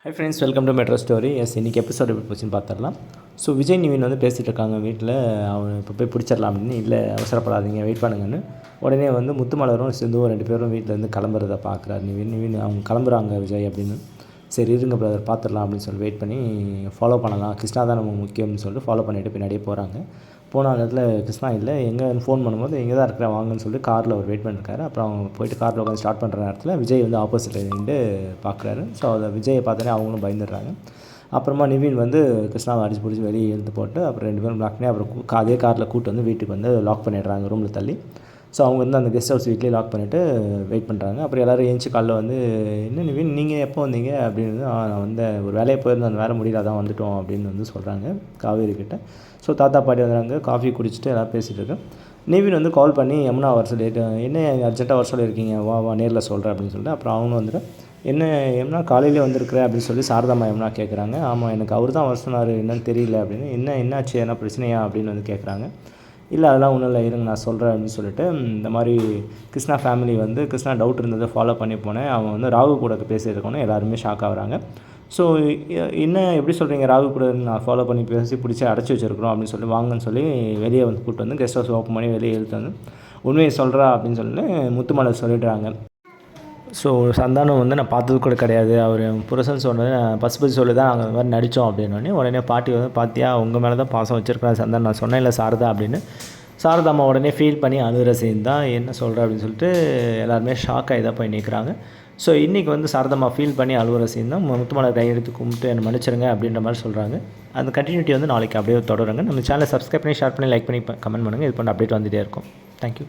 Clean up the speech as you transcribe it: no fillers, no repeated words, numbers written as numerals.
Hi friends, welcome to metro story. இன்றைக்கி episode எப்படி போச்சுன்னு பார்த்துடலாம். ஸோ விஜய் நிவின் வந்து பேசிகிட்டு இருக்காங்க வீட்டில். அவன் இப்போ போய் பிடிச்சிடலாம் அப்படின்னு. இல்லை அவசரப்படாதீங்க, வெயிட் பண்ணுங்கன்னு. உடனே வந்து முத்துமலரும் சிந்துவும் 2 பேரும் வீட்டிலேருந்து கிளம்புறதை பார்க்குறாரு நிவின். அவங்க கிளம்புறாங்க விஜய் அப்படின்னு. சரி இருங்க பிரதர், பார்த்துடலாம் அப்படின்னு சொல்லி வெயிட் பண்ணி ஃபாலோ பண்ணலாம். கிருஷ்ணா தான் நமக்கு முக்கியம்னு சொல்லிட்டு ஃபாலோ பண்ணிவிட்டு பின்னாடியே போகிறாங்க. போன இடத்துல கிருஷ்ணா இல்லை, எங்கேன்னு ஃபோன் பண்ணும்போது எங்கே தான் இருக்கிற வாங்கன்னு சொல்லி காரில் அவர் வெயிட் பண்ணிருக்காரு. அப்புறம் அவங்க போயிட்டு காரில் உட்காந்து ஸ்டார்ட் பண்ணுற நேரத்தில் விஜய் வந்து ஆப்போசிட்டில் நின்று பார்க்குறாரு. ஸோ அதை விஜயை பார்த்தோன்னே அவங்களும் பயந்துடுறாங்க. அப்புறமா நிவின் வந்து கிருஷ்ணாவை அடிச்சு பிடிச்சி வெளியே இழுத்து போட்டு அப்புறம் 2 பேரும் லாக் பண்ணி அப்புறம் அதே காரில் கூட்டு வந்து வீட்டுக்கு வந்து லாக் பண்ணிடுறாங்க ரூமில் தள்ளி. ஸோ அவங்க வந்து அந்த கெஸ்ட் ஹவுஸ் வீட்லேயே லாக் பண்ணிவிட்டு வெயிட் பண்ணுறாங்க. அப்புறம் எல்லோரும் ஏஞ்சி காலைல வந்து என்ன நிவின் நீங்கள் எப்போ வந்தீங்க அப்படின்னு. நான் வந்து ஒரு வேலையை போயிருந்தேன், அந்த வேலை முடியல அதான் வந்துட்டோம் அப்படின்னு வந்து சொல்கிறாங்க காவேரி கிட்டே. ஸோ தாத்தா பாட்டி வந்துடுறாங்க. காஃபி குடிச்சிட்டு எல்லாம் பேசிகிட்டு இருக்கேன். நிவின் வந்து கால் பண்ணி யமுனா வர சொல்லிட்டு, என்ன அர்ஜென்ட்டாக வர சொல்லியிருக்கீங்க, வா நேரில் சொல்கிறேன் அப்படின்னு சொல்லிட்டு. அப்புறம் அவங்க வந்துட்டு என்ன யமுனா காலையிலே வந்திருக்கிற அப்படின்னு சொல்லி சாரதாம்மா யமுனா கேட்குறாங்க. ஆமாம், எனக்கு அவர் தான் வர சொன்னார், என்னன்னு தெரியல அப்படின்னு. என்னாச்சு, என்ன பிரச்சனையா அப்படின்னு வந்து கேட்குறாங்க. இல்லை அதெல்லாம் ஒன்றும் இல்லை, இருங்க நான் சொல்கிறேன் அப்படின்னு சொல்லிட்டு இந்த மாதிரி கிருஷ்ணா ஃபேமிலி வந்து கிருஷ்ணா டவுட் இருந்ததை ஃபாலோ பண்ணி போனேன். அவன் வந்து ராகு கூட பேசியிருக்கோன்னு எல்லாருமே ஷாக் ஆகுறாங்க. ஸோ என்ன எப்படி சொல்கிறீங்க, ராகு கூட நான் ஃபாலோ பண்ணி பேசி பிடிச்சி அடைச்சி வச்சுருக்கிறோம் அப்படின்னு சொல்லி வாங்கன்னு சொல்லி வெளியே வந்து கூப்பிட்டு வந்து கெஸ்ட் ஹவுஸ் ஓப்பன் பண்ணி வெளியே இழுத்து வந்து உண்மையை சொல்கிறா அப்படின்னு சொல்லி முத்துமலர் சொல்லிடுறாங்க. ஸோ சந்தானம் வந்து நான் பார்த்தது கூட கிடையாது, அவர் புருஷன் சொன்னது பசுபதி சொல்லி தான் நாங்கள் அந்த மாதிரி நடித்தோம் அப்படின்னோடனே உடனே பாட்டி வந்து பார்த்தியா உங்கள் மேலே தான் பாசம் வச்சுருக்கிறேன் சந்தானம், நான் சொன்னேன் இல்லை சாரதா அப்படின்னு. சாரதாம்மா உடனே ஃபீல் பண்ணி அழுகிற சீன் தான். என்ன சொல்கிற அப்படின்னு சொல்லிட்டு எல்லாருமே ஷாக் ஆகி தான் போய் நிற்கிறாங்க. ஸோ இன்றைக்கி வந்து சாரதாம்மா ஃபீல் பண்ணி அழுகிற சீன் தான். முத்துமலர் கையெடுத்து கும்பிட்டு என்னை மன்னிச்சிருங்க அப்படின்ற மாதிரி சொல்கிறாங்க. அந்த கண்டினியூட்டி வந்து நாளைக்கு அப்படியே தொடருங்க. நம்ம சேனலை சப்ஸ்கிரைப் பண்ணி ஷேர் பண்ணி லைக் பண்ணி கமெண்ட் பண்ணுங்கள். இது பண்ண அப்டேட் வந்துகிட்டே இருக்கும். தேங்க்யூ.